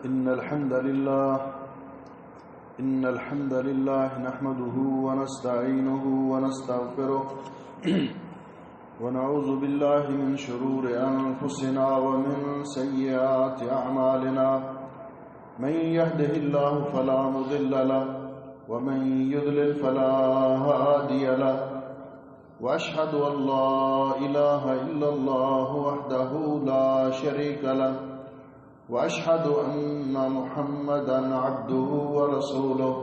إن الحمد لله نحمده ونستعينه ونستغفره ونعوذ بالله من شرور أنفسنا ومن سيئات أعمالنا من يهده الله فلا مضل له ومن يضلل فلا هادي له وأشهد أن لا إله إلا الله وحده لا شريك له وأشهد أن محمدا عبده ورسوله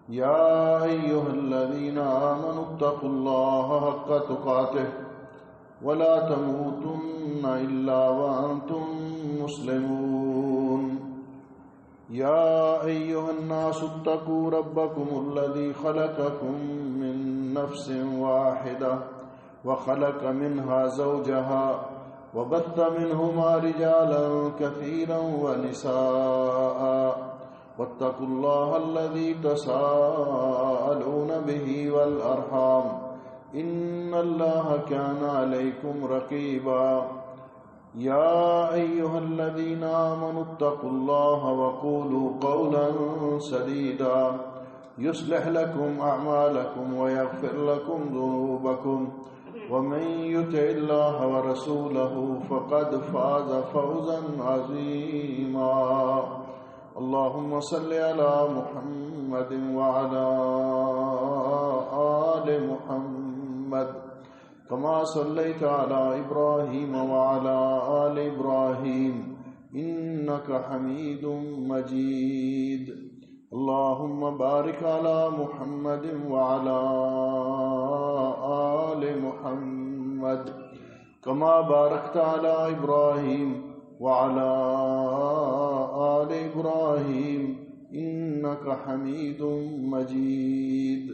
يا أيها الذين آمنوا اتقوا الله حق تقاته ولا تموتن إلا وأنتم مسلمون يا أيها الناس اتقوا ربكم الذي خلقكم من نفس واحدة وخلق منها زوجها وبث منهما رجالا كثيرا ونساء واتقوا الله الذي تساءلون به والأرحام إن الله كان عليكم رقيبا يا أيها الذين آمنوا اتقوا الله وقولوا قولا سديدا يصلح لكم أعمالكم ويغفر لكم ذنوبكم ومن يطع الله ورسوله فقد فاز فوزا عظيما اللهم صل على محمد وعلى آل محمد كما صليت على إبراهيم وعلى آل إبراهيم إنك حميد مجيد اللهم بارك على محمد وعلى آل محمد كما باركت على إبراهيم وعلى آل إبراهيم إنك حميد مجيد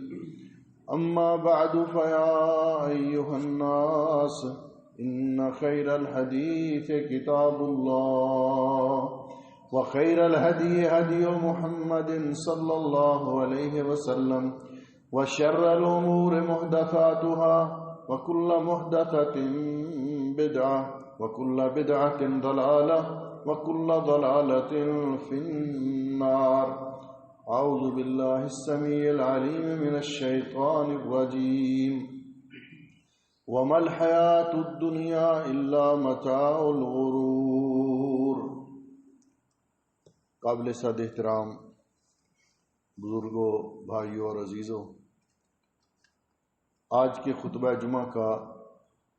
أما بعد فيا أيها الناس إن خير الحديث كتاب الله وخير الهدي هدي محمد صلى الله عليه وسلم وشر الأمور محدثاتها وكل محدثة بدعة وكل بدعة ضلالة وكل ضلالة في النار أعوذ بالله السميع العليم من الشيطان الرجيم وما الحياة الدنيا إلا متاع الغرور. قابل صد احترام بزرگوں، بھائیوں اور عزیزوں، آج کے خطبہ جمعہ کا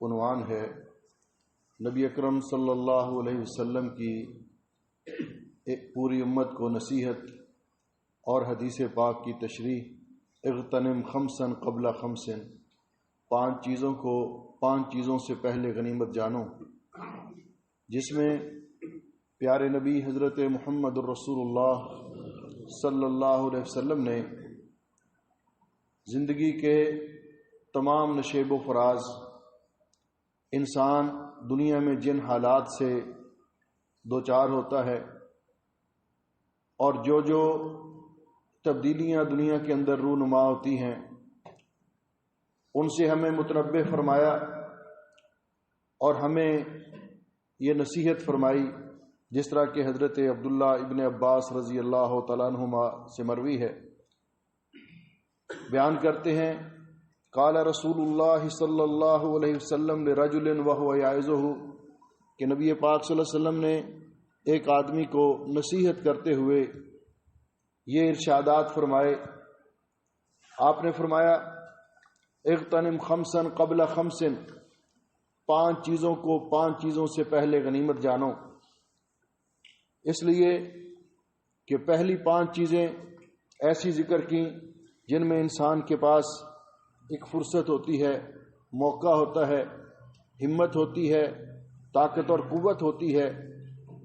عنوان ہے نبی اکرم صلی اللہ علیہ وسلم کی ایک پوری امت کو نصیحت اور حدیث پاک کی تشریح اغتنم خمسن قبل خمسن، 5 چیزوں کو 5 چیزوں سے پہلے غنیمت جانو، جس میں پیارے نبی حضرت محمد الرسول اللہ صلی اللہ علیہ وسلم نے زندگی کے تمام نشیب و فراز، انسان دنیا میں جن حالات سے دوچار ہوتا ہے اور جو تبدیلیاں دنیا کے اندر رونما ہوتی ہیں، ان سے ہمیں متنبہ فرمایا اور ہمیں یہ نصیحت فرمائی، جس طرح کہ حضرت عبداللہ ابن عباس رضی اللہ تعالیٰ عنہما سے مروی ہے، بیان کرتے ہیں قال رسول اللہ صلی اللہ علیہ وسلم لرجل وهو یعظہ، کہ نبی پاک صلی اللہ علیہ وسلم نے ایک آدمی کو نصیحت کرتے ہوئے یہ ارشادات فرمائے. آپ نے فرمایا اغتنم خمسن قبل خمسن، 5 چیزوں کو 5 چیزوں سے پہلے غنیمت جانو، اس لیے کہ پہلی 5 چیزیں ایسی ذکر کی جن میں انسان کے پاس ایک فرصت ہوتی ہے، موقع ہوتا ہے، ہمت ہوتی ہے، طاقت اور قوت ہوتی ہے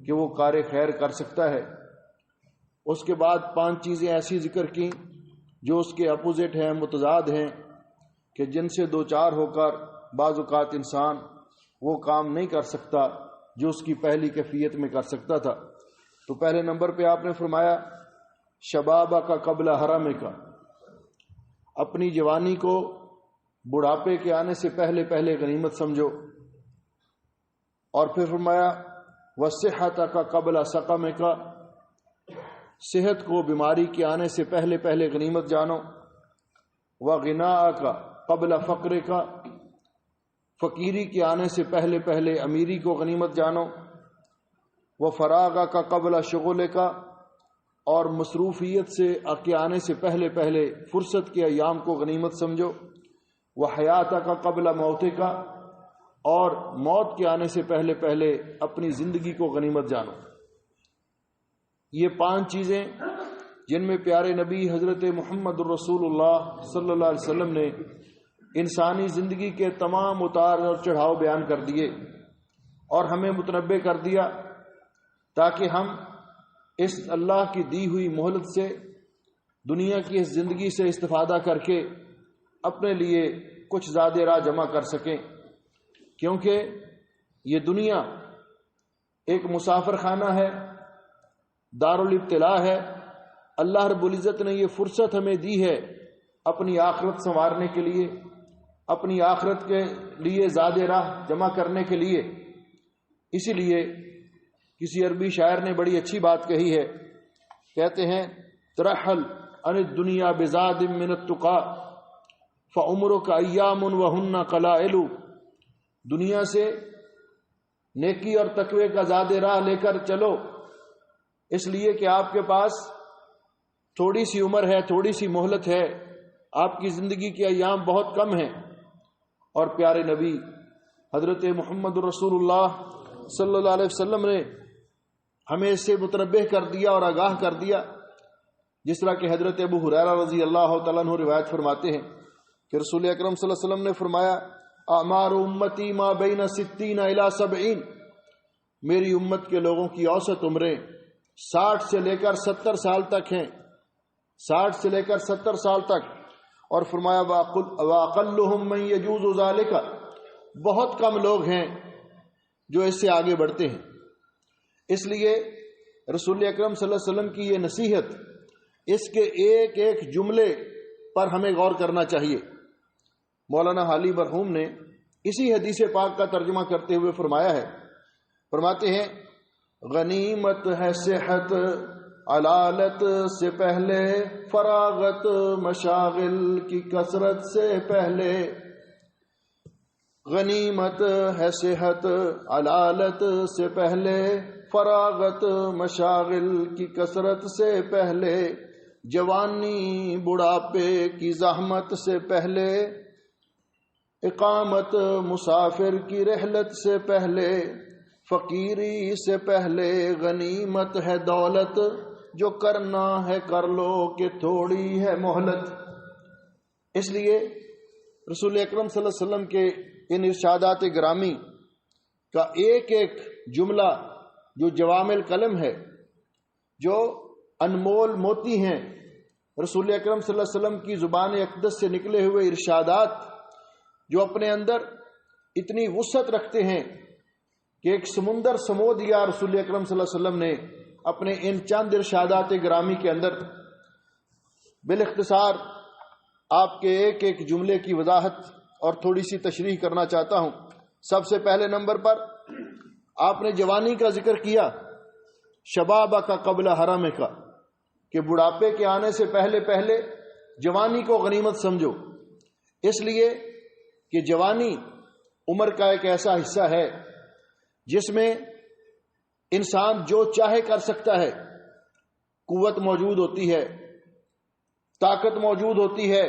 کہ وہ کار خیر کر سکتا ہے. اس کے بعد 5 چیزیں ایسی ذکر کی جو اس کے اپوزٹ ہیں، متضاد ہیں، کہ جن سے دوچار ہو کر بعض اوقات انسان وہ کام نہیں کر سکتا جو اس کی پہلی کیفیت میں کر سکتا تھا. تو پہلے نمبر پہ آپ نے فرمایا شبابہ کا قبل حرم کا، اپنی جوانی کو بڑھاپے کے آنے سے پہلے پہلے غنیمت سمجھو. اور پھر فرمایا وصحتک قبل سقمک، صحت کو بیماری کے آنے سے پہلے پہلے غنیمت جانو، وغناک قبل فقرک، فقیری کے آنے سے پہلے پہلے امیری کو غنیمت جانو، وفراغک قبل شغلک، اور مصروفیت سے کے آنے سے پہلے پہلے فرصت کے ایام کو غنیمت سمجھو، وحیاتک قبل موتک، اور موت کے آنے سے پہلے پہلے اپنی زندگی کو غنیمت جانو۔ یہ 5 چیزیں جن میں پیارے نبی حضرت محمد الرسول اللہ صلی اللہ علیہ وسلم نے انسانی زندگی کے تمام اتار اور چڑھاؤ بیان کر دیے اور ہمیں متنبع کر دیا، تاکہ ہم اس اللہ کی دی ہوئی مہلت سے، دنیا کی اس زندگی سے استفادہ کر کے اپنے لیے کچھ زیادہ راہ جمع کر سکیں، کیونکہ یہ دنیا ایک مسافر خانہ ہے، دارالابتلاء ہے۔ اللہ رب العزت نے یہ فرصت ہمیں دی ہے اپنی آخرت سنوارنے کے لیے، اپنی آخرت کے لیے زیادہ راہ جمع کرنے کے لیے۔ اسی لیے کسی عربی شاعر نے بڑی اچھی بات کہی ہے، کہتے ہیں ترحل عن الدنیا بزاد من التقا فعمرک ایام وہن قلائل، دنیا سے نیکی اور تقوی کا زیادہ راہ لے کر چلو، اس لیے کہ آپ کے پاس تھوڑی سی عمر ہے، تھوڑی سی مہلت ہے، آپ کی زندگی کے ایام بہت کم ہیں۔ اور پیارے نبی حضرت محمد رسول اللہ صلی اللہ علیہ وسلم نے ہمیں اس سے متنبہ کر دیا اور آگاہ کر دیا، جس طرح کہ حضرت ابو ہریرہ رضی اللہ تعالیٰ عنہ روایت فرماتے ہیں کہ رسول اکرم صلی اللہ علیہ وسلم نے فرمایا اعمار امتی ما بین 60 الی 70، میری امت کے لوگوں کی اوسط عمریں 60 سے لے کر 70 سال تک ہیں، 60 سے لے کر 70 سال تک۔ اور فرمایا واقلہم من یجوز ذالک، بہت کم لوگ ہیں جو اس سے آگے بڑھتے ہیں۔ اس لیے رسول اکرم صلی اللہ علیہ وسلم کی یہ نصیحت، اس کے ایک ایک جملے پر ہمیں غور کرنا چاہیے۔ مولانا حالی مرحوم نے اسی حدیث پاک کا ترجمہ کرتے ہوئے فرمایا ہے، فرماتے ہیں غنیمت ہے صحت علالت سے پہلے، فراغت مشاغل کی کثرت سے پہلے، غنیمت ہے صحت علالت سے پہلے، فراغت مشاغل کی کثرت سے پہلے، جوانی بڑھاپے کی زحمت سے پہلے، اقامت مسافر کی رحلت سے پہلے، فقیری سے پہلے، غنیمت ہے دولت، جو کرنا ہے کر لو کہ تھوڑی ہے مہلت۔ اس لیے رسول اکرم صلی اللہ علیہ وسلم کے ان ارشادات گرامی کا ایک ایک جملہ جو جوامع کلم ہے، جو انمول موتی ہیں، رسول اکرم صلی اللہ علیہ وسلم کی زبان اقدس سے نکلے ہوئے ارشادات جو اپنے اندر اتنی وسعت رکھتے ہیں کہ ایک سمندر سمو دیا رسول اکرم صلی اللہ علیہ وسلم نے اپنے ان چند ارشادات گرامی کے اندر۔ بالاختصار آپ کے ایک ایک جملے کی وضاحت اور تھوڑی سی تشریح کرنا چاہتا ہوں۔ سب سے پہلے نمبر پر آپ نے جوانی کا ذکر کیا، شبابہ کا قبل حرم کا، کہ بڑھاپے کے آنے سے پہلے پہلے جوانی کو غنیمت سمجھو، اس لیے کہ جوانی عمر کا ایک ایسا حصہ ہے جس میں انسان جو چاہے کر سکتا ہے، قوت موجود ہوتی ہے، طاقت موجود ہوتی ہے،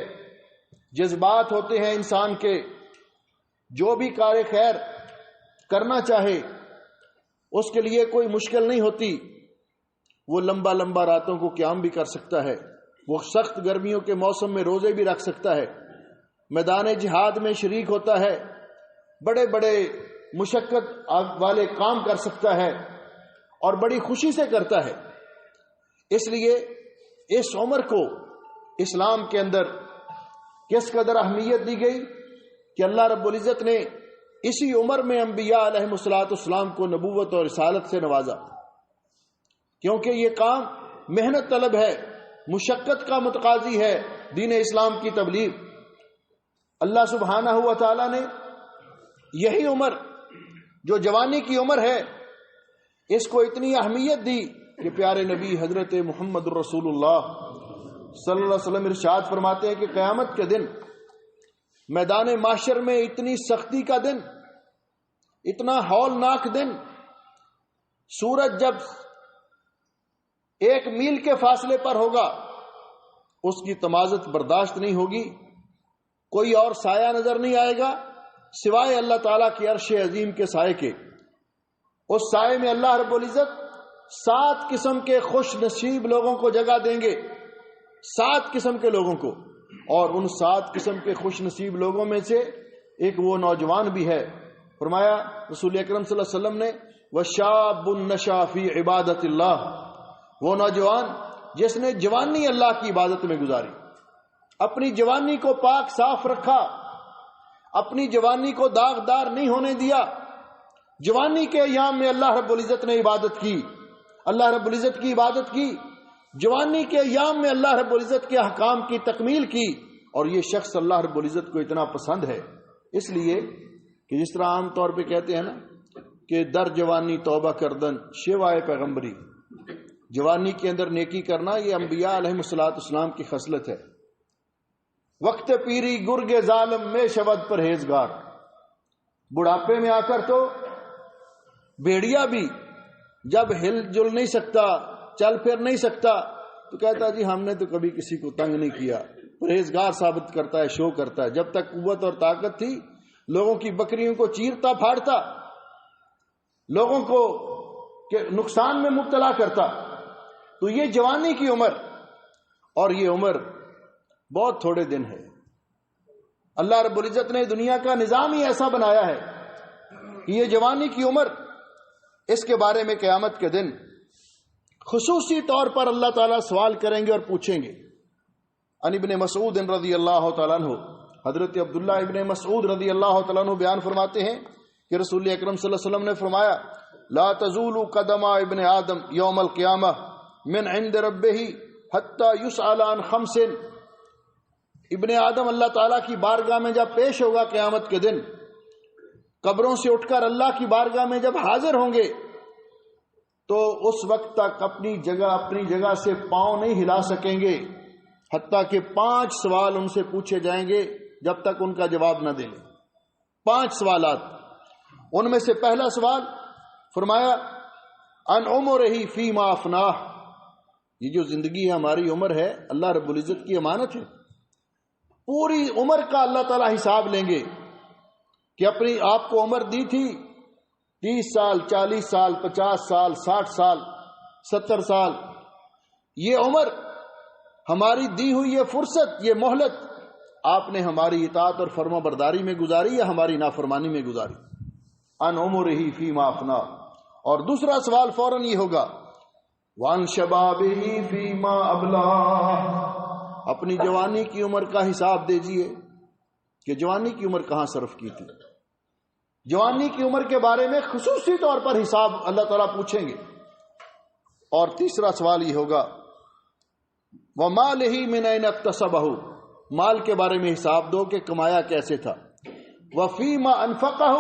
جذبات ہوتے ہیں انسان کے، جو بھی کار خیر کرنا چاہے اس کے لیے کوئی مشکل نہیں ہوتی۔ وہ لمبا لمبا راتوں کو قیام بھی کر سکتا ہے، وہ سخت گرمیوں کے موسم میں روزے بھی رکھ سکتا ہے، میدان جہاد میں شریک ہوتا ہے، بڑے بڑے مشقت والے کام کر سکتا ہے اور بڑی خوشی سے کرتا ہے۔ اس لیے اس عمر کو اسلام کے اندر کس قدر اہمیت دی گئی کہ اللہ رب العزت نے اسی عمر میں انبیاء علیہ السلام کو نبوت اور رسالت سے نوازا، کیونکہ یہ کام محنت طلب ہے، مشقت کا متقاضی ہے دین اسلام کی تبلیغ۔ اللہ سبحانہ و تعالی نے یہی عمر جو جوانی کی عمر ہے، اس کو اتنی اہمیت دی کہ پیارے نبی حضرت محمد رسول اللہ صلی اللہ علیہ وسلم ارشاد فرماتے ہیں کہ قیامت کے دن میدان معاشر میں اتنی سختی کا دن، اتنا ہولناک دن، سورج جب 1 میل کے فاصلے پر ہوگا اس کی تمازت برداشت نہیں ہوگی، کوئی اور سایہ نظر نہیں آئے گا سوائے اللہ تعالیٰ کے عرش عظیم کے سائے کے۔ اس سائے میں اللہ رب العزت 7 قسم کے خوش نصیب لوگوں کو جگہ دیں گے، 7 قسم کے لوگوں کو، اور ان 7 قسم کے خوش نصیب لوگوں میں سے ایک وہ نوجوان بھی ہے۔ فرمایا رسول اکرم صلی اللہ علیہ وسلم نے وَشَابٌ نَشَأَ فِي عِبَادَةِ اللَّهِ، وہ نوجوان جس نے جوانی اللہ کی عبادت میں گزاری، اپنی جوانی کو پاک صاف رکھا، اپنی جوانی کو داغدار نہیں ہونے دیا، جوانی کے ایام میں اللہ رب العزت نے عبادت کی، اللہ رب العزت کی عبادت کی، جوانی کے ایام میں اللہ رب العزت کے احکام کی تکمیل کی، اور یہ شخص اللہ رب العزت کو اتنا پسند ہے اس لیے کہ جس طرح عام طور پہ کہتے ہیں نا کہ در جوانی توبہ کردن شیوائے پیغمبری، جوانی کے اندر نیکی کرنا یہ انبیاء علیہ السلام کی خصلت ہے۔ وقت پیری گرگ ظالم میں شود پرہیزگار، بڑھاپے میں آ کر تو بھیڑیا بھی جب ہل جل نہیں سکتا، چل پھر نہیں سکتا، تو کہتا جی ہم نے تو کبھی کسی کو تنگ نہیں کیا، پرہیزگار ثابت کرتا ہے، شو کرتا ہے۔ جب تک قوت اور طاقت تھی لوگوں کی بکریوں کو چیرتا پھاڑتا، لوگوں کو نقصان میں مبتلا کرتا۔ تو یہ جوانی کی عمر، اور یہ عمر بہت تھوڑے دن ہے۔ اللہ رب العزت نے دنیا کا نظام ہی ایسا بنایا ہے کہ یہ جوانی کی عمر، اس کے بارے میں قیامت کے دن خصوصی طور پر اللہ تعالیٰ سوال کریں گے اور پوچھیں گے۔ عن ابن مسعود رضی اللہ تعالیٰ عنہ، حضرت عبداللہ ابن مسعود رضی اللہ تعالیٰ عنہ بیان فرماتے ہیں کہ رسول اکرم صلی اللہ علیہ وسلم نے فرمایا لا تزول قدم ابن آدم یوم القیامہ من عند ربہ حتی یسأل عن 5۔ ابن آدم اللہ تعالیٰ کی بارگاہ میں جب پیش ہوگا قیامت کے دن، قبروں سے اٹھ کر اللہ کی بارگاہ میں جب حاضر ہوں گے تو اس وقت تک اپنی جگہ سے پاؤں نہیں ہلا سکیں گے حتیٰ کہ 5 سوال ان سے پوچھے جائیں گے جب تک ان کا جواب نہ دیں۔ 5 سوالات، ان میں سے پہلا سوال فرمایا ان عمرہ فیما افناہ، یہ جو زندگی ہے ہماری عمر ہے اللہ رب العزت کی امانت ہے، پوری عمر کا اللہ تعالیٰ حساب لیں گے کہ اپنی آپ کو عمر دی تھی 30 سال 40 سال 50 سال 60 سال 70 سال، یہ عمر ہماری دی ہوئی یہ فرصت، یہ مہلت آپ نے ہماری اطاعت اور فرما برداری میں گزاری یا ہماری نافرمانی میں گزاری؟ ان عمرہ فیما افنا۔ اور دوسرا سوال فوراً یہ ہوگا وان شبابہ فیما ابلا، اپنی جوانی کی عمر کا حساب دیجئے کہ جوانی کی عمر کہاں صرف کی تھی۔ جوانی کی عمر کے بارے میں خصوصی طور پر حساب اللہ تعالیٰ پوچھیں گے۔ اور تیسرا سوال یہ ہوگا وَمَالِهِ مِنْ أَيْنَ اكْتَسَبَهُ، مال کے بارے میں حساب دو کہ کمایا کیسے تھا۔ وَفِيمَا أَنْفَقَهُ،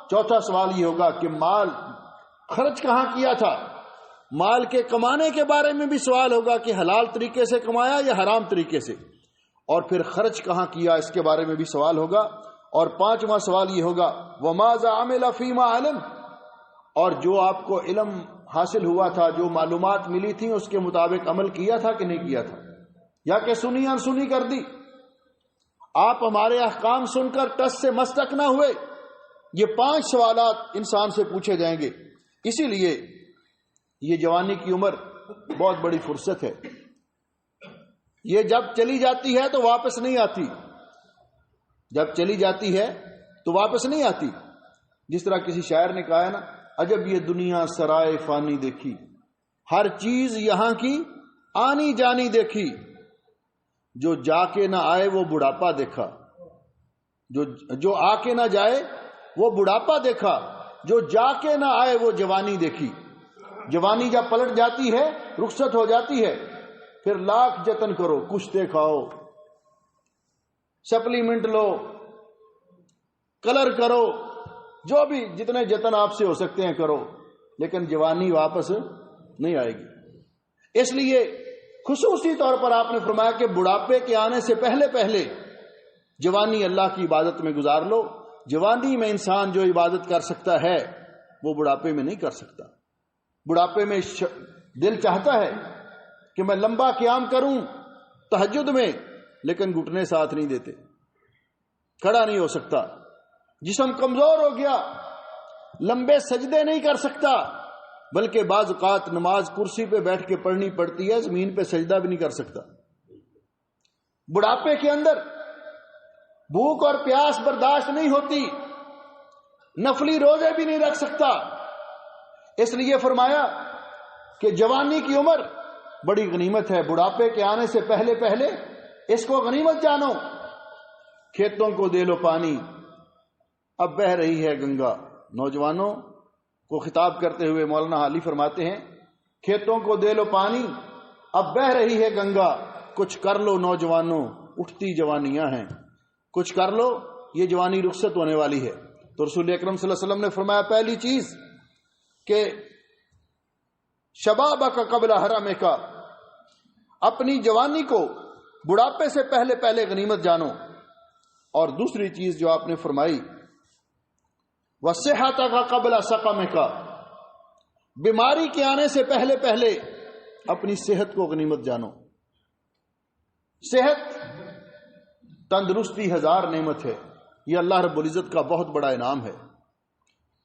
چوتھا سوال یہ ہوگا کہ مال خرچ کہاں کیا تھا۔ مال کے کمانے کے بارے میں بھی سوال ہوگا کہ حلال طریقے سے کمایا یا حرام طریقے سے، اور پھر خرچ کہاں کیا اس کے بارے میں بھی سوال ہوگا۔ اور پانچواں سوال یہ ہوگا وَمَاذَا عَمِلَ فِيمَا عَلِمَ، اور جو آپ کو علم حاصل ہوا تھا، جو معلومات ملی تھی اس کے مطابق عمل کیا تھا کہ نہیں کیا تھا، یا کہ سنی انسنی کر دی۔ آپ ہمارے احکام سن کر ٹس سے مستک نہ ہوئے۔ یہ 5 سوالات انسان سے پوچھے جائیں گے۔ اسی لیے یہ جوانی کی عمر بہت بڑی فرصت ہے، یہ جب چلی جاتی ہے تو واپس نہیں آتی، جب چلی جاتی ہے تو واپس نہیں آتی۔ جس طرح کسی شاعر نے کہا ہے نا، عجب یہ دنیا سرائے فانی دیکھی، ہر چیز یہاں کی آنی جانی دیکھی، جو جا کے نہ آئے وہ بڑھاپا دیکھا، جو آ کے نہ جائے وہ بڑھاپا دیکھا، جو جا کے نہ آئے وہ جوانی دیکھی۔ جوانی جب پلٹ جاتی ہے، رخصت ہو جاتی ہے، پھر لاکھ جتن کرو، کشتے کھاؤ، سپلیمنٹ لو، کلر کرو، جو بھی جتنے جتن آپ سے ہو سکتے ہیں کرو، لیکن جوانی واپس نہیں آئے گی۔ اس لیے خصوصی طور پر آپ نے فرمایا کہ بڑھاپے کے آنے سے پہلے پہلے جوانی اللہ کی عبادت میں گزار لو۔ جوانی میں انسان جو عبادت کر سکتا ہے وہ بڑھاپے میں نہیں کر سکتا۔ بڑھاپے میں دل چاہتا ہے کہ میں لمبا قیام کروں تہجد میں، لیکن گھٹنے ساتھ نہیں دیتے، کھڑا نہیں ہو سکتا، جسم کمزور ہو گیا، لمبے سجدے نہیں کر سکتا، بلکہ بعض اوقات نماز کرسی پہ بیٹھ کے پڑھنی پڑتی ہے، زمین پہ سجدہ بھی نہیں کر سکتا۔ بڑھاپے کے اندر بھوک اور پیاس برداشت نہیں ہوتی، نفلی روزے بھی نہیں رکھ سکتا۔ اس لیے فرمایا کہ جوانی کی عمر بڑی غنیمت ہے، بڑھاپے کے آنے سے پہلے پہلے اس کو غنیمت جانو۔ کھیتوں کو دے لو پانی، اب بہہ رہی ہے گنگا۔ نوجوانوں کو خطاب کرتے ہوئے مولانا حالی فرماتے ہیں، کھیتوں کو دے لو پانی، اب بہہ رہی ہے گنگا، کچھ کر لو نوجوانوں، اٹھتی جوانیاں ہیں، کچھ کر لو، یہ جوانی رخصت ہونے والی ہے۔ تو رسول اکرم صلی اللہ علیہ وسلم نے فرمایا پہلی چیز کہ شبابک قبل حرمک، اپنی جوانی کو بڑھاپے سے پہلے پہلے غنیمت جانو۔ اور دوسری چیز جو آپ نے فرمائی وصحتک قبل سقمک، بیماری کے آنے سے پہلے پہلے اپنی صحت کو غنیمت جانو۔ صحت تندرستی ہزار نعمت ہے، یہ اللہ رب العزت کا بہت بڑا انعام ہے۔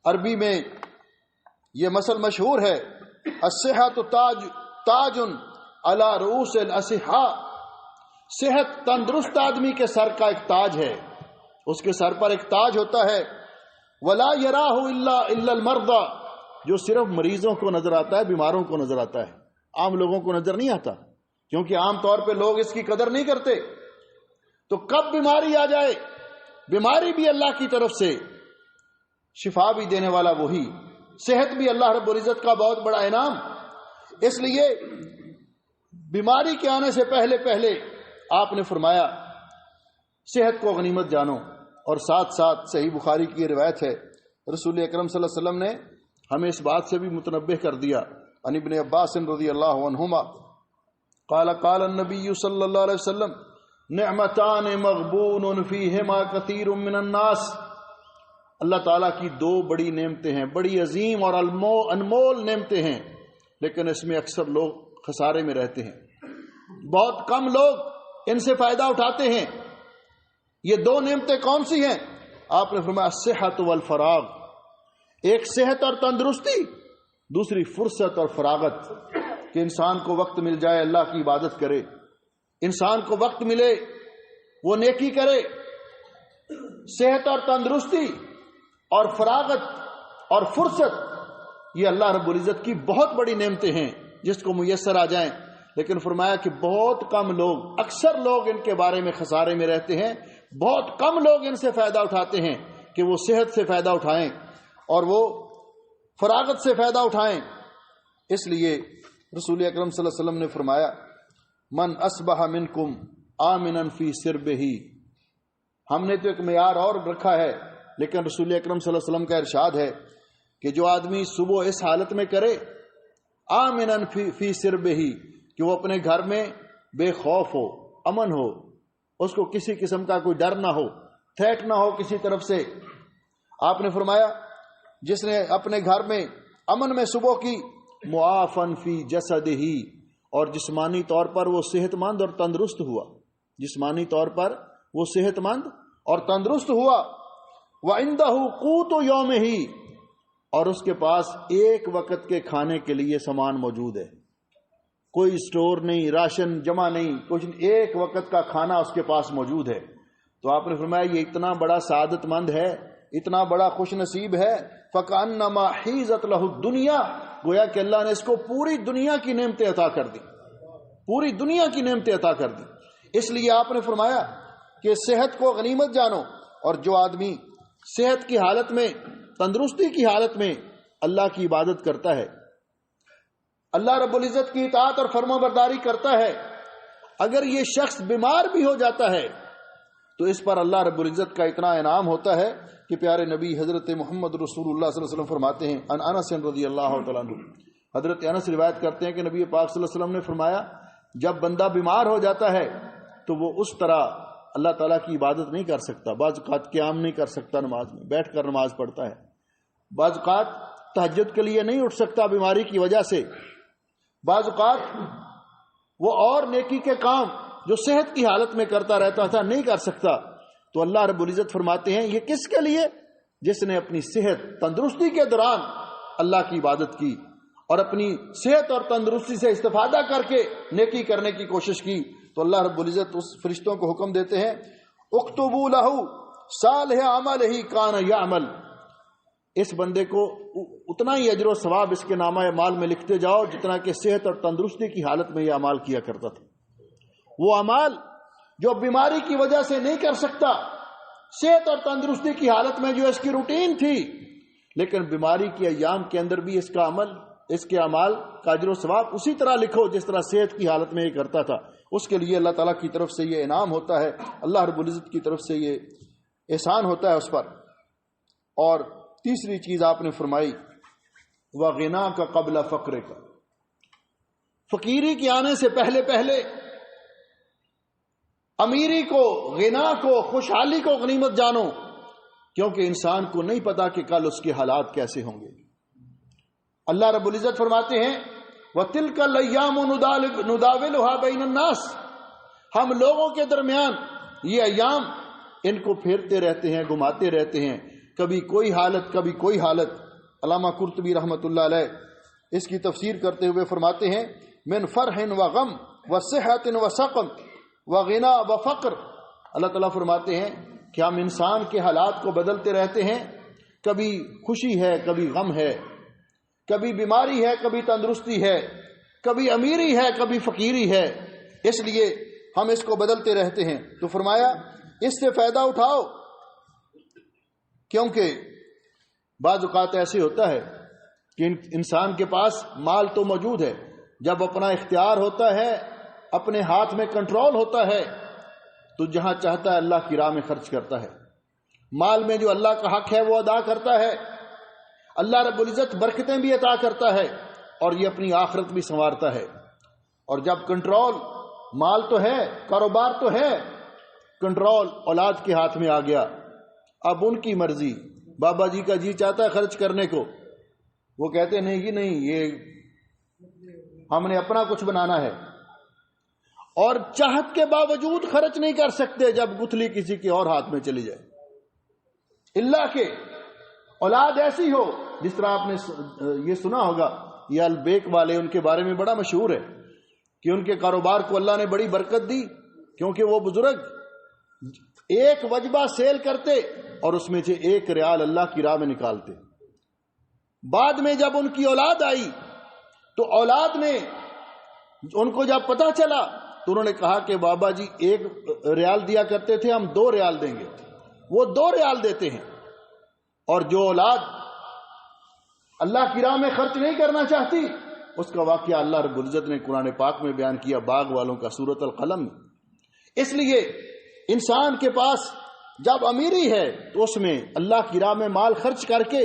عربی میں یہ مثل مشہور ہے، الصحت تاج علی رؤوس الاصحاء، صحت تندرست آدمی کے سر کا ایک تاج ہے، اس کے سر پر ایک تاج ہوتا ہے۔ ولا یراہ الا المرضى، جو صرف مریضوں کو نظر آتا ہے، بیماروں کو نظر آتا ہے، عام لوگوں کو نظر نہیں آتا، کیونکہ عام طور پہ لوگ اس کی قدر نہیں کرتے۔ تو کب بیماری آ جائے، بیماری بھی اللہ کی طرف سے، شفا بھی دینے والا وہی، صحت بھی اللہ رب العزت کا بہت بڑا انعام۔ اس لیے بیماری کے آنے سے پہلے پہلے آپ نے فرمایا صحت کو غنیمت جانو۔ اور ساتھ ساتھ صحیح بخاری کی روایت ہے، رسول اکرم صلی اللہ علیہ وسلم نے ہمیں اس بات سے بھی متنبہ کر دیا، عن ابن عباس رضی اللہ عنہما قال قال النبی صلی اللہ علیہ وسلم نعمتان مغبون فیہما کثیر من الناس، اللہ تعالیٰ کی دو بڑی نعمتیں ہیں، بڑی عظیم اور انمول نعمتیں ہیں، لیکن اس میں اکثر لوگ خسارے میں رہتے ہیں، بہت کم لوگ ان سے فائدہ اٹھاتے ہیں۔ یہ دو نعمتیں کون سی ہیں؟ آپ نے فرمایا الصحت والفراغ، ایک صحت اور تندرستی، دوسری فرصت اور فراغت، کہ انسان کو وقت مل جائے اللہ کی عبادت کرے، انسان کو وقت ملے وہ نیکی کرے۔ صحت اور تندرستی اور فراغت اور فرصت یہ اللہ رب العزت کی بہت بڑی نعمتیں ہیں جس کو میسر آ جائیں، لیکن فرمایا کہ بہت کم لوگ، اکثر لوگ ان کے بارے میں خسارے میں رہتے ہیں، بہت کم لوگ ان سے فائدہ اٹھاتے ہیں کہ وہ صحت سے فائدہ اٹھائیں اور وہ فراغت سے فائدہ اٹھائیں۔ اس لیے رسول اکرم صلی اللہ علیہ وسلم نے فرمایا من اصبح منکم آمنا فی سربہ، ہم نے تو ایک معیار اور رکھا ہے، لیکن رسول اکرم صلی اللہ علیہ وسلم کا ارشاد ہے کہ جو آدمی صبح اس حالت میں کرے آمنا فی سربہ، کہ وہ اپنے گھر میں بے خوف ہو، امن ہو، اس کو کسی قسم کا کوئی ڈر نہ ہو، تھریٹ نہ ہو کسی طرف سے۔ آپ نے فرمایا جس نے اپنے گھر میں امن میں صبح کی، معافن فی جسدہ، اور جسمانی طور پر وہ صحت مند اور تندرست ہوا، جسمانی طور پر وہ صحت مند اور تندرست ہوا، وَعِندَهُ قُوتُ يَوْمِهِ، اور اس کے پاس ایک وقت کے کھانے کے لیے سامان موجود ہے، کوئی اسٹور نہیں، راشن جمع نہیں، کچھ، ایک وقت کا کھانا اس کے پاس موجود ہے۔ تو آپ نے فرمایا یہ اتنا بڑا سعادت مند ہے، اتنا بڑا خوش نصیب ہے، فَكَأَنَّمَا حِيزَتْ لَهُ الدُّنْيَا، گویا کہ اللہ نے اس کو پوری دنیا کی نعمتیں عطا کر دی، پوری دنیا کی نعمتیں عطا کر دی۔ اس لیے آپ نے فرمایا کہ صحت کو غنیمت جانو، اور جو آدمی صحت کی حالت میں، تندرستی کی حالت میں اللہ کی عبادت کرتا ہے، اللہ رب العزت کی اطاعت اور فرما برداری کرتا ہے، اگر یہ شخص بیمار بھی ہو جاتا ہے تو اس پر اللہ رب العزت کا اتنا انعام ہوتا ہے کہ پیارے نبی حضرت محمد رسول اللہ صلی اللہ علیہ وسلم فرماتے ہیں، ان انس رضی اللہ تعالیٰ عنہ، حضرت انس روایت کرتے ہیں کہ نبی پاک صلی اللہ علیہ وسلم نے فرمایا جب بندہ بیمار ہو جاتا ہے تو وہ اس طرح اللہ تعالیٰ کی عبادت نہیں کر سکتا، بعض اوقات قیام نہیں کر سکتا، نماز میں بیٹھ کر نماز پڑھتا ہے، بعض اوقات تہجد کے لیے نہیں اٹھ سکتا بیماری کی وجہ سے، بعض اوقات وہ اور نیکی کے کام جو صحت کی حالت میں کرتا رہتا تھا نہیں کر سکتا، تو اللہ رب العزت فرماتے ہیں یہ کس کے لیے؟ جس نے اپنی صحت تندرستی کے دوران اللہ کی عبادت کی اور اپنی صحت اور تندرستی سے استفادہ کر کے نیکی کرنے کی کوشش کی، تو اللہ رب العزت اس فرشتوں کو حکم دیتے ہیں اکتبوا لہ صالح عملہ کان یعمل، اس بندے کو اتنا ہی اجر و ثواب اس کے نامہ اعمال میں لکھتے جاؤ جتنا کہ صحت اور تندرستی کی حالت میں یہ اعمال کیا کرتا تھا۔ وہ اعمال جو بیماری کی وجہ سے نہیں کر سکتا، صحت اور تندرستی کی حالت میں جو اس کی روٹین تھی، لیکن بیماری کے ایام کے اندر بھی اس کا عمل، اس کے اعمال کا اجر و ثواب اسی طرح لکھو جس طرح صحت کی حالت میں یہ کرتا تھا، اس کے لیے اللہ تعالیٰ کی طرف سے یہ انعام ہوتا ہے، اللہ رب العزت کی طرف سے یہ احسان ہوتا ہے اس پر۔ اور تیسری چیز آپ نے فرمائی وغنا کا قبل فقر کا، فقیری کے آنے سے پہلے پہلے امیری کو، غنا کو، خوشحالی کو غنیمت جانو، کیونکہ انسان کو نہیں پتا کہ کل اس کے حالات کیسے ہوں گے۔ اللہ رب العزت فرماتے ہیں وَتِلْكَ الْأَيَّامُ نُدَاوِلُهَا بَيْنَ النَّاسِ، ہم لوگوں کے درمیان یہ ایام ان کو پھیرتے رہتے ہیں، گھماتے رہتے ہیں، کبھی کوئی حالت کبھی کوئی حالت۔ علامہ قرطبی رحمۃ اللہ علیہ اس کی تفسیر کرتے ہوئے فرماتے ہیں من فرح و غم و صحت و سقم و غنا و فقر، اللہ تعالیٰ فرماتے ہیں کہ ہم انسان کے حالات کو بدلتے رہتے ہیں، کبھی خوشی ہے کبھی غم ہے، کبھی بیماری ہے کبھی تندرستی ہے، کبھی امیری ہے کبھی فقیری ہے، اس لیے ہم اس کو بدلتے رہتے ہیں۔ تو فرمایا اس سے فائدہ اٹھاؤ، کیونکہ بعض اوقات ایسے ہوتا ہے کہ انسان کے پاس مال تو موجود ہے، جب اپنا اختیار ہوتا ہے، اپنے ہاتھ میں کنٹرول ہوتا ہے، تو جہاں چاہتا ہے اللہ کی راہ میں خرچ کرتا ہے، مال میں جو اللہ کا حق ہے وہ ادا کرتا ہے، اللہ رب العزت برکتیں بھی عطا کرتا ہے اور یہ اپنی آخرت بھی سنوارتا ہے۔ اور جب کنٹرول، مال تو ہے، کاروبار تو ہے، کنٹرول اولاد کے ہاتھ میں آ گیا، اب ان کی مرضی، بابا جی کا جی چاہتا ہے خرچ کرنے کو، وہ کہتے ہیں نہیں جی نہیں، یہ ہم نے اپنا کچھ بنانا ہے، اور چاہت کے باوجود خرچ نہیں کر سکتے جب گتھلی کسی کے اور ہاتھ میں چلی جائے۔ اللہ کے اولاد ایسی ہو، جس طرح آپ نے یہ سنا ہوگا، یہ البیک والے، ان کے بارے میں بڑا مشہور ہے کہ ان کے کاروبار کو اللہ نے بڑی برکت دی، کیونکہ وہ بزرگ ایک وجبہ سیل کرتے اور اس میں سے 1 ریال اللہ کی راہ میں نکالتے۔ بعد میں جب ان کی اولاد آئی تو اولاد نے ان کو جب پتہ چلا تو انہوں نے کہا کہ بابا جی 1 ریال دیا کرتے تھے، ہم 2 ریال دیں گے، وہ 2 ریال دیتے ہیں۔ اور جو اولاد اللہ کی راہ میں خرچ نہیں کرنا چاہتی، اس کا واقعہ اللہ رب العزت نے قرآن پاک میں بیان کیا، باغ والوں کا سورۃ القلم میں۔ اس لیے انسان کے پاس جب امیری ہے تو اس میں اللہ کی راہ میں مال خرچ کر کے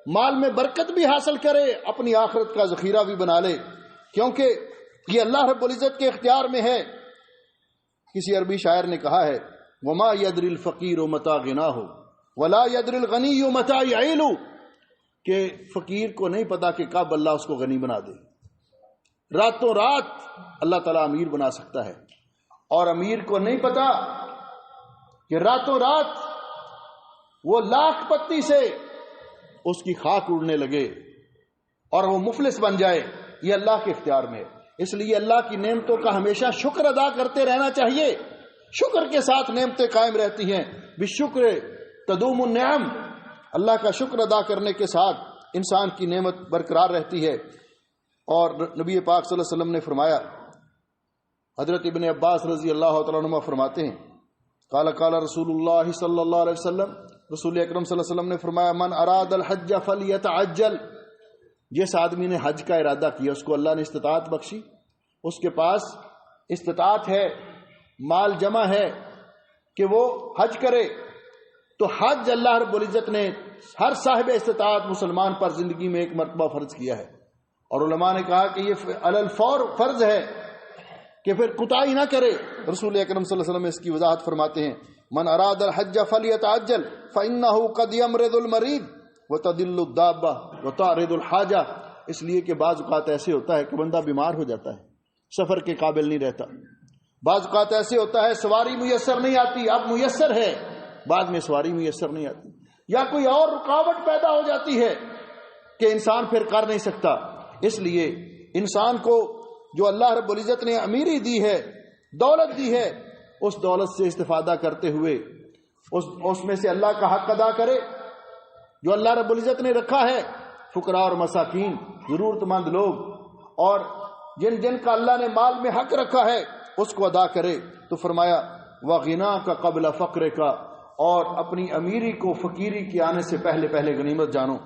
مال میں برکت بھی حاصل کرے، اپنی آخرت کا ذخیرہ بھی بنا لے، کیونکہ یہ اللہ رب العزت کے اختیار میں ہے۔ کسی عربی شاعر نے کہا ہے وما یدری الفقیر متی غناہ ولا یدری الغنی متی یعیل، کہ فقیر کو نہیں پتا کہ کب اللہ اس کو غنی بنا دے، راتوں رات اللہ تعالیٰ امیر بنا سکتا ہے، اور امیر کو نہیں پتا کہ راتوں رات وہ لاکھ پتی سے اس کی خاک اڑنے لگے اور وہ مفلس بن جائے، یہ اللہ کے اختیار میں ہے۔ اس لیے اللہ کی نعمتوں کا ہمیشہ شکر ادا کرتے رہنا چاہیے، شکر کے ساتھ نعمتیں قائم رہتی ہیں، بالشکر تدوم النعم، اللہ کا شکر ادا کرنے کے ساتھ انسان کی نعمت برقرار رہتی ہے۔ اور نبی پاک صلی اللہ علیہ وسلم نے فرمایا، حضرت ابن عباس رضی اللہ تعالیٰ عنہ فرماتے ہیں قال قال رسول اللہ صلی اللہ علیہ وسلم، رسول اکرم صلی اللہ علیہ وسلم نے فرمایا من اراد الحج فلیتعجل، جس آدمی نے حج کا ارادہ کیا اس کو اللہ نے استطاعت بخشی، اس کے پاس استطاعت ہے، مال جمع ہے، کہ وہ حج کرے، تو حج اللہ رب العزت نے ہر صاحب استطاعت مسلمان پر زندگی میں ایک مرتبہ فرض کیا ہے، اور علماء نے کہا کہ یہ علی الفور فرض ہے کہ پھر کوتاہی نہ کرے۔ رسول اکرم صلی اللہ علیہ وسلم اس کی وضاحت فرماتے ہیں، من اراد الحج فلیتعجل فانه قد یمرض المریض وتدل الدابہ وتعرض الحاجہ۔ اس لیے کہ بعض اوقات ایسے ہوتا ہے کہ بندہ بیمار ہو جاتا ہے، سفر کے قابل نہیں رہتا، بعض اوقات ایسے ہوتا ہے سواری میسر نہیں آتی، اب میسر ہے بعد میں سواری میسر نہیں آتی، یا کوئی اور رکاوٹ پیدا ہو جاتی ہے کہ انسان پھر کر نہیں سکتا۔ اس لیے انسان کو جو اللہ رب العزت نے امیری دی ہے، دولت دی ہے، اس دولت سے استفادہ کرتے ہوئے اس میں سے اللہ کا حق ادا کرے جو اللہ رب العزت نے رکھا ہے، فقراء اور مساکین، ضرورت مند لوگ، اور جن کا اللہ نے مال میں حق رکھا ہے اس کو ادا کرے۔ تو فرمایا وَغِنَا کا قبل فقر کا، اور اپنی امیری کو فقیری کے آنے سے پہلے پہلے غنیمت جانو۔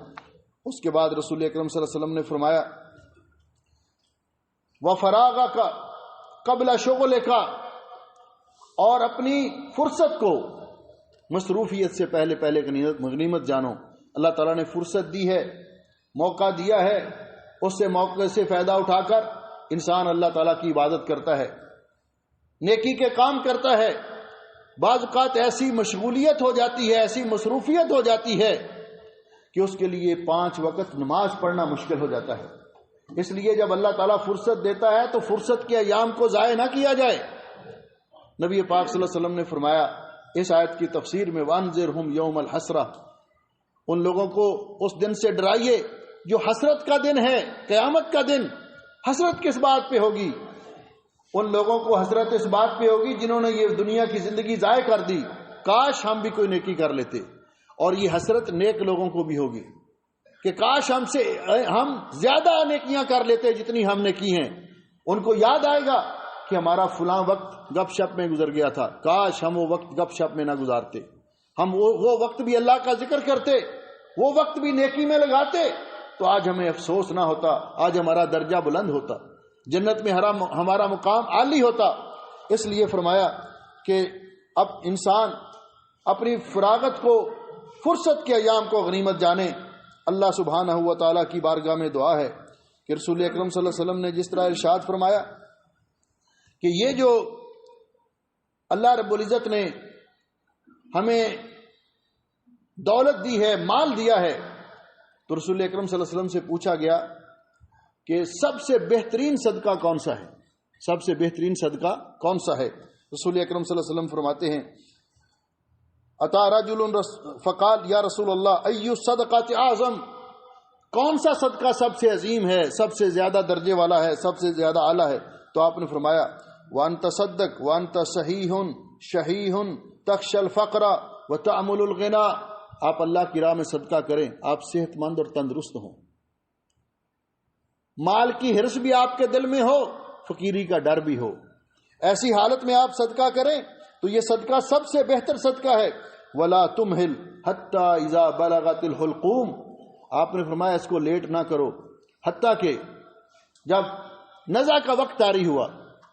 اس کے بعد رسول اکرم صلی اللہ علیہ وسلم نے فرمایا وَفَرَاغَ کا قبل شغل کا، اور اپنی فرصت کو مصروفیت سے پہلے پہلے غنیمت جانو۔ اللہ تعالیٰ نے فرصت دی ہے، موقع دیا ہے، اس سے موقع سے فائدہ اٹھا کر انسان اللہ تعالیٰ کی عبادت کرتا ہے، نیکی کے کام کرتا ہے۔ بعض اوقات ایسی مشغولیت ہو جاتی ہے، ایسی مصروفیت ہو جاتی ہے کہ اس کے لیے 5 وقت نماز پڑھنا مشکل ہو جاتا ہے۔ اس لیے جب اللہ تعالیٰ فرصت دیتا ہے تو فرصت کے ایام کو ضائع نہ کیا جائے۔ نبی پاک صلی اللہ علیہ وسلم نے فرمایا اس آیت کی تفسیر میں وَانذِرْهُمْ يَوْمَ الْحَسْرَةِ، ان لوگوں کو اس دن سے ڈرائیے جو حسرت کا دن ہے، قیامت کا دن۔ حسرت کس بات پہ ہوگی؟ ان لوگوں کو حسرت اس بات پہ ہوگی جنہوں نے یہ دنیا کی زندگی ضائع کر دی، کاش ہم بھی کوئی نیکی کر لیتے۔ اور یہ حسرت نیک لوگوں کو بھی ہوگی کہ کاش ہم زیادہ نیکیاں کر لیتے جتنی ہم نے کی ہیں۔ ان کو یاد آئے گا کہ ہمارا فلاں وقت گپ شپ میں گزر گیا تھا، کاش ہم وہ وقت گپ شپ میں نہ گزارتے، ہم وہ وقت بھی اللہ کا ذکر کرتے، وہ وقت بھی نیکی میں لگاتے، تو آج ہمیں افسوس نہ ہوتا، آج ہمارا درجہ بلند ہوتا، جنت میں ہمارا مقام عالی ہوتا۔ اس لیے فرمایا کہ اب انسان اپنی فراغت کو، فرصت کے ایام کو غنیمت جانے۔ اللہ سبحانہ و تعالیٰ کی بارگاہ میں دعا ہے کہ رسول اکرم صلی اللہ علیہ وسلم نے جس طرح ارشاد فرمایا کہ یہ جو اللہ رب العزت نے ہمیں دولت دی ہے، مال دیا ہے، تو رسول اکرم صلی اللہ علیہ وسلم سے پوچھا گیا کہ سب سے بہترین صدقہ کون سا ہے؟ سب سے بہترین صدقہ کون سا ہے؟ رسول اکرم صلی اللہ علیہ وسلم فرماتے ہیں اتا رجل فقال یا رسول اللہ ای الصدقات اعظم، کون سا صدقہ سب سے عظیم ہے، سب سے زیادہ درجے والا ہے، سب سے زیادہ اعلیٰ ہے؟ تو آپ نے فرمایا وانت صدق وانت صحیح شحیح تخشى الفقر وتأمل الغنى، آپ اللہ کی راہ میں صدقہ کریں، آپ صحت مند اور تندرست ہوں، مال کی حرص بھی آپ کے دل میں ہو، فقیری کا ڈر بھی ہو، ایسی حالت میں آپ صدقہ کریں تو یہ صدقہ سب سے بہتر صدقہ ہے۔ ولا تمہل حتی اذا بلغت الحلقوم، آپ نے فرمایا اس کو لیٹ نہ کرو حتیٰ کہ جب نزع کا وقت طاری ہوا،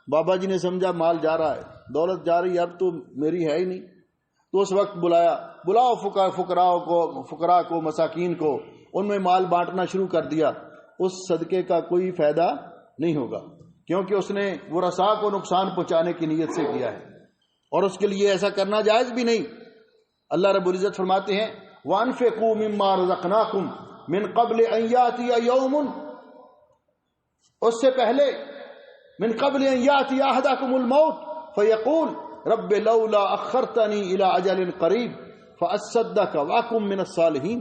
بابا جی نے سمجھا مال جا رہا ہے، دولت جا رہی ہے، اب تو میری ہے ہی نہیں، تو اس وقت بلاؤ فقراء کو مساکین کو، ان میں مال بانٹنا شروع کر دیا، اس صدقے کا کوئی فائدہ نہیں ہوگا، کیونکہ اس نے ورثاء کو نقصان پہنچانے کی نیت سے کیا ہے، اور اس کے لیے ایسا کرنا جائز بھی نہیں۔ اللہ رب العزت فرماتے ہیں وَأَنفِقُوا مِمَّا رَزَقْنَاكُمْ مِن قَبْلِ أَن يَأْتِيَ يَوْمٌ، اس سے پہلے من قبل ان یاتی احدکم الموت فیقول رب لولا اخرتنی الى اجل قریب فاصدق واکن من الصالحین،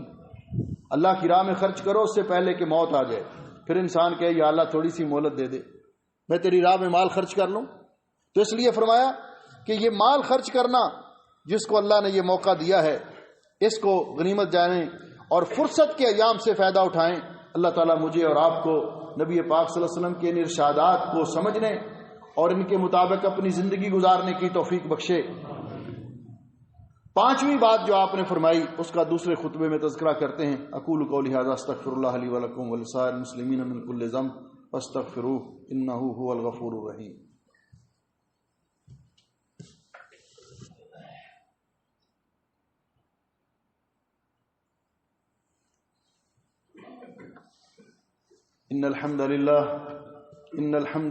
اللہ کی راہ میں خرچ کرو اس سے پہلے کہ موت آ جائے۔ پھر انسان کہے یا اللہ تھوڑی سی مہلت دے دے، میں تیری راہ میں مال خرچ کر لوں۔ تو اس لیے فرمایا کہ یہ مال خرچ کرنا جس کو اللہ نے یہ موقع دیا ہے، اس کو غنیمت جانیں اور فرصت کے ایام سے فائدہ اٹھائیں۔ اللہ تعالیٰ مجھے اور آپ کو نبی پاک صلی اللہ علیہ وسلم کے ان ارشادات کو سمجھنے اور ان کے مطابق اپنی زندگی گزارنے کی توفیق بخشے۔ پانچویں بات جو آپ نے فرمائی اس کا دوسرے خطبے میں تذکرہ کرتے ہیں۔ اقول قولی ھذا استغفر اللہ لی ولکم ولسائر المسلمین من کل ذنب فاستغفروہ انہ هو الغفور الرحیم۔ إن الحمد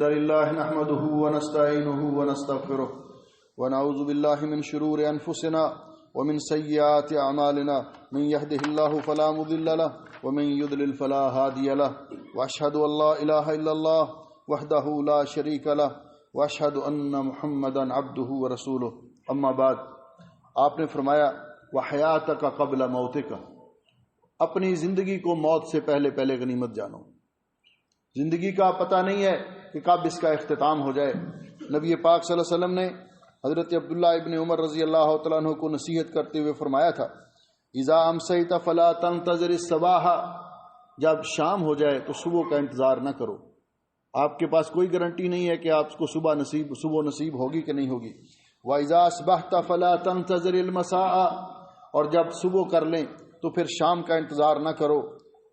لله نحمده ونستعينه ونستغفره ونعوذ بالله من شرور أنفسنا ومن سيئات أعمالنا من يهده الله فلا مضل له ومن يضلل فلا هادي له وأشهد أن لا إله إلا الله وحده لا شريك له وأشهد أن محمدا عبده ورسوله أما بعد. آپ نے فرمایا وحیاتک قبل موتک، اپنی زندگی کو موت سے پہلے پہلے غنیمت جانو. زندگی کا پتہ نہیں ہے کہ کب اس کا اختتام ہو جائے. نبی پاک صلی اللہ علیہ وسلم نے حضرت عبداللہ ابن عمر رضی اللہ تعالیٰ عنہ کو نصیحت کرتے ہوئے فرمایا تھا اذا امسیت فلا تنتظر الصباح، جب شام ہو جائے تو صبح کا انتظار نہ کرو. آپ کے پاس کوئی گارنٹی نہیں ہے کہ آپ کو صبح نصیب ہوگی کہ نہیں ہوگی. وَإِذَا أَصْبَحْتَ فَلَا تَنْتَظِرِ الْمَسَاءَ، اور جب صبح کر لیں تو پھر شام کا انتظار نہ کرو.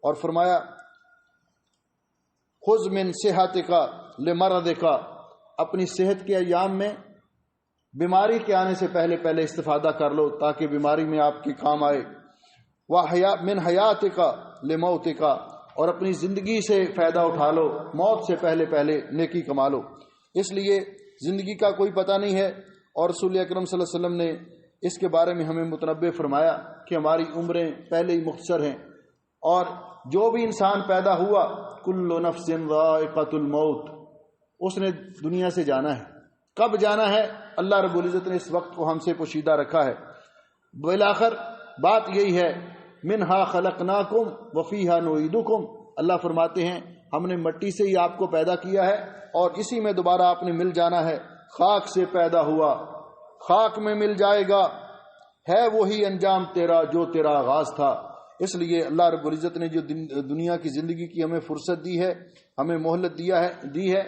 اور فرمایا خُذْ مِنْ صِحَتِكَ لِمَرَضِكَ، اپنی صحت کے ایام میں بیماری کے آنے سے پہلے پہلے استفادہ کر لو تاکہ بیماری میں آپ کے کام آئے. مِنْ حَيَاتِكَ لِمَوْتِكَ، اور اپنی زندگی سے فائدہ اٹھا لو، موت سے پہلے پہلے نیکی کما لو. اس لیے زندگی کا کوئی پتہ نہیں ہے، اور رسول اکرم صلی اللہ علیہ وسلم نے اس کے بارے میں ہمیں متنبہ فرمایا کہ ہماری عمریں پہلے ہی مختصر ہیں، اور جو بھی انسان پیدا ہوا کل نفس ذائقۃ الموت، اس نے دنیا سے جانا ہے. کب جانا ہے اللہ رب العزت نے اس وقت کو ہم سے پوشیدہ رکھا ہے. بالآخر بات یہی ہے منہا خلقناکم وفیہا نعیدکم، اللہ فرماتے ہیں ہم نے مٹی سے ہی آپ کو پیدا کیا ہے اور اسی میں دوبارہ آپ نے مل جانا ہے. خاک سے پیدا ہوا خاک میں مل جائے گا، ہے وہی انجام تیرا جو تیرا آغاز تھا. اس لیے اللہ رب العزت نے جو دنیا کی زندگی کی ہمیں فرصت دی ہے، ہمیں مہلت دی ہے،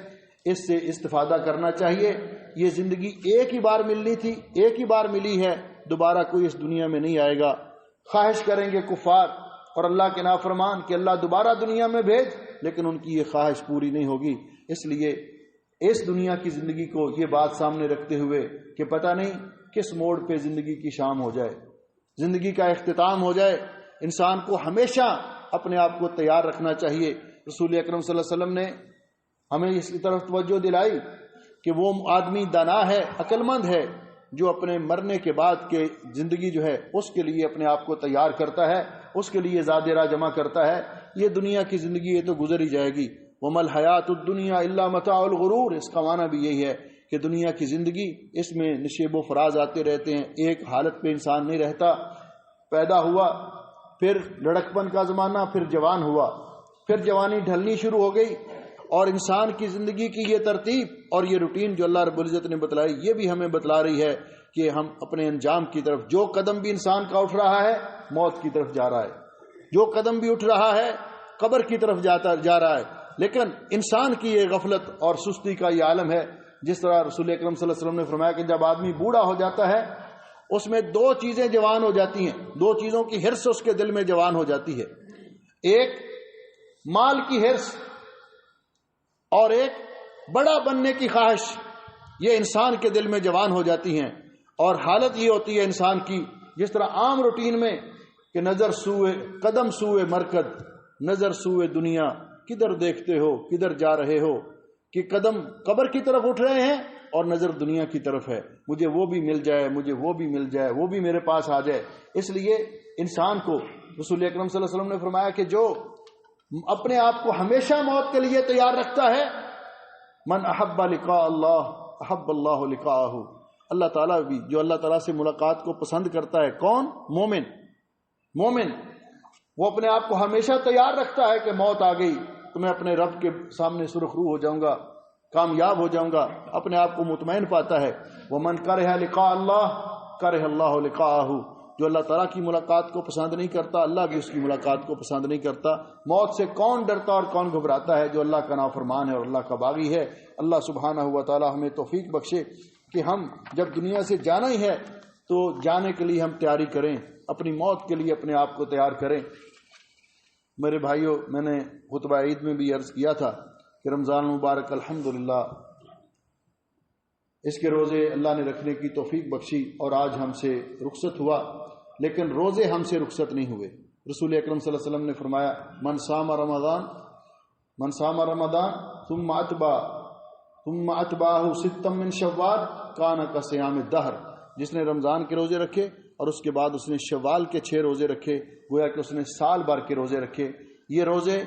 اس سے استفادہ کرنا چاہیے. یہ زندگی ایک ہی بار ملنی تھی، ایک ہی بار ملی ہے، دوبارہ کوئی اس دنیا میں نہیں آئے گا. خواہش کریں گے کفار اور اللہ کے نافرمان کہ اللہ دوبارہ دنیا میں بھیج، لیکن ان کی یہ خواہش پوری نہیں ہوگی. اس لیے اس دنیا کی زندگی کو یہ بات سامنے رکھتے ہوئے کہ پتہ نہیں کس موڑ پہ زندگی کی شام ہو جائے، زندگی کا اختتام ہو جائے، انسان کو ہمیشہ اپنے آپ کو تیار رکھنا چاہیے. رسول اکرم صلی اللہ علیہ وسلم نے ہمیں اس کی طرف توجہ دلائی کہ وہ آدمی دانا ہے، عقل مند ہے، جو اپنے مرنے کے بعد کے زندگی جو ہے اس کے لیے اپنے آپ کو تیار کرتا ہے، اس کے لیے زادرہ جمع کرتا ہے. یہ دنیا کی زندگی یہ تو گزر ہی جائے گی. وَمَا الْحَيَاةُ الدُّنْيَا إِلَّا مَتَاعُ الْغُرُورِ، اس کا معنی بھی یہی ہے کہ دنیا کی زندگی اس میں نشیب و فراز آتے رہتے ہیں، ایک حالت پہ انسان نہیں رہتا. پیدا ہوا، پھر لڑکپن کا زمانہ، پھر جوان ہوا، پھر جوانی ڈھلنی شروع ہو گئی. اور انسان کی زندگی کی یہ ترتیب اور یہ روٹین جو اللہ رب العزت نے بتلائی، یہ بھی ہمیں بتلا رہی ہے کہ ہم اپنے انجام کی طرف، جو قدم بھی انسان کا اٹھ رہا ہے موت کی طرف جا رہا ہے، جو قدم بھی اٹھ رہا ہے قبر کی طرف جا رہا ہے. لیکن انسان کی یہ غفلت اور سستی کا یہ عالم ہے. جس طرح رسول اکرم صلی اللہ علیہ وسلم نے فرمایا کہ جب آدمی بوڑھا ہو جاتا ہے اس میں دو چیزیں جوان ہو جاتی ہیں، دو چیزوں کی ہرس اس کے دل میں جوان ہو جاتی ہے. ایک مال کی ہرس اور ایک بڑا بننے کی خواہش، یہ انسان کے دل میں جوان ہو جاتی ہیں. اور حالت یہ ہوتی ہے انسان کی جس طرح عام روٹین میں کہ نظر سوئے قدم سوئے مرکز، نظر سوئے دنیا، کدھر دیکھتے ہو کدھر جا رہے ہو، کہ قدم قبر کی طرف اٹھ رہے ہیں اور نظر دنیا کی طرف ہے، مجھے وہ بھی مل جائے، مجھے وہ بھی مل جائے، وہ بھی میرے پاس آ جائے. اس لیے انسان کو رسول اکرم صلی اللہ علیہ وسلم نے فرمایا کہ جو اپنے آپ کو ہمیشہ موت کے لیے تیار رکھتا ہے، من احب لقاء اللہ احب اللہ لقاءہ، اللہ تعالیٰ بھی جو اللہ تعالیٰ سے ملاقات کو پسند کرتا ہے. کون؟ مومن وہ اپنے آپ کو ہمیشہ تیار رکھتا ہے کہ موت آ گئی تو میں اپنے رب کے سامنے سرخ رو ہو جاؤں گا، کامیاب ہو جاؤں گا، اپنے آپ کو مطمئن پاتا ہے. ومن کرہ لقاء اللہ کرہ اللہ لقاءہ، جو اللہ تعالیٰ کی ملاقات کو پسند نہیں کرتا اللہ بھی اس کی ملاقات کو پسند نہیں کرتا. موت سے کون ڈرتا اور کون گھبراتا ہے؟ جو اللہ کا نافرمان ہے اور اللہ کا باغی ہے. اللہ سبحانہ و تعالی ہمیں توفیق بخشے کہ ہم جب دنیا سے جانا ہی ہے تو جانے کے لیے ہم تیاری کریں، اپنی موت کے لیے اپنے آپ کو تیار کریں. میرے بھائیوں، میں نے خطبہ عید میں بھی عرض کیا تھا کہ رمضان مبارک الحمدللہ اس کے روزے اللہ نے رکھنے کی توفیق بخشی اور آج ہم سے رخصت ہوا، لیکن روزے ہم سے رخصت نہیں ہوئے. رسول اکرم صلی اللہ علیہ وسلم نے فرمایا من صام رمضان من صام رمضان ثم اتبعہ ستا من شوال کان کصیام الدہر، جس نے رمضان کے روزے رکھے اور اس کے بعد اس نے شوال کے 6 روزے رکھے، گویا کہ اس نے سال بھر کے روزے رکھے۔ یہ روزے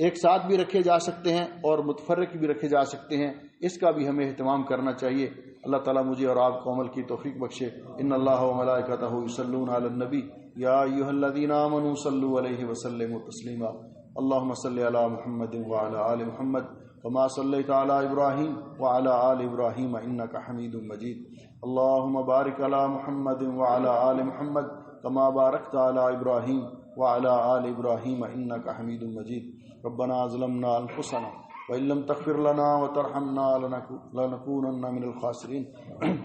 ایک ساتھ بھی رکھے جا سکتے ہیں اور متفرق بھی رکھے جا سکتے ہیں، اس کا بھی ہمیں اہتمام کرنا چاہیے۔ اللہ تعالیٰ مجھے اور آپ کو عمل کی توفیق بخشے۔ ان اللہ و ملائکتہ یصلون علی النبی یا ایھا الذین آمنوا صلوا علیہ وسلموا تسلیما۔ اللهم صل علی محمد وعلی آل محمد كما صليت على إبراهيم وعلى آل إبراهيم إنك حميد مجيد۔ اللهم بارك على محمد وعلى آل محمد كما باركت على إبراهيم وعلى آل إبراهيم إنك حميد مجيد۔ ربنا ظلمنا أنفسنا وإن لم تغفر لنا وترحمنا لنكونن من الخاسرين۔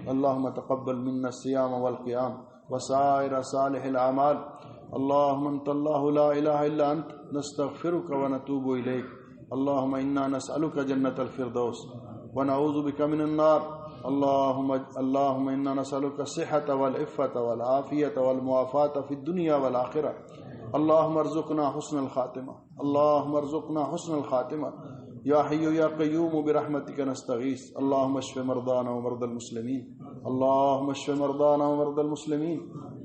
اللهم تقبل منا الصيام والقيام وسائر صالح الأعمال۔ اللهم أنت الله لا إله إلا أنت نستغفرك ونتوب إليك۔ اللهم إنا نسألك جنة الفردوس ونعوذ بك من النار۔ اللهم إنا نسألك الصحة والعفة والعافية والمعافاة في الدنيا والآخرة۔ اللهم ارزقنا حسن الخاتمة، اللهم ارزقنا حسن الخاتمة يا حي يا قيوم برحمتك نستغيث۔ اللهم اشف مرضانا ومرضى المسلمين، اللهم اشف مرضانا ومرضى المسلمين،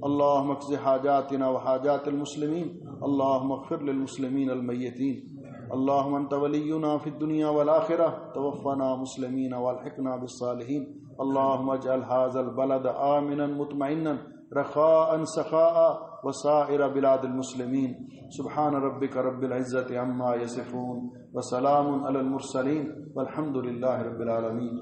اللهم اقض حاجاتنا وحاجات المسلمين، اللهم اغفر للمسلمين الميتين۔ اللهم انت ولينا في الدنيا والآخرة، توفنا مسلمين والحقنا بالصالحين۔ اللهم اجعل هذا البلد آمنا مطمئنا رخاء سخاء وسائر بلاد المسلمين۔ سبحان ربك رب العزة عما يصفون وسلام على المرسلين والحمد لله رب العالمين۔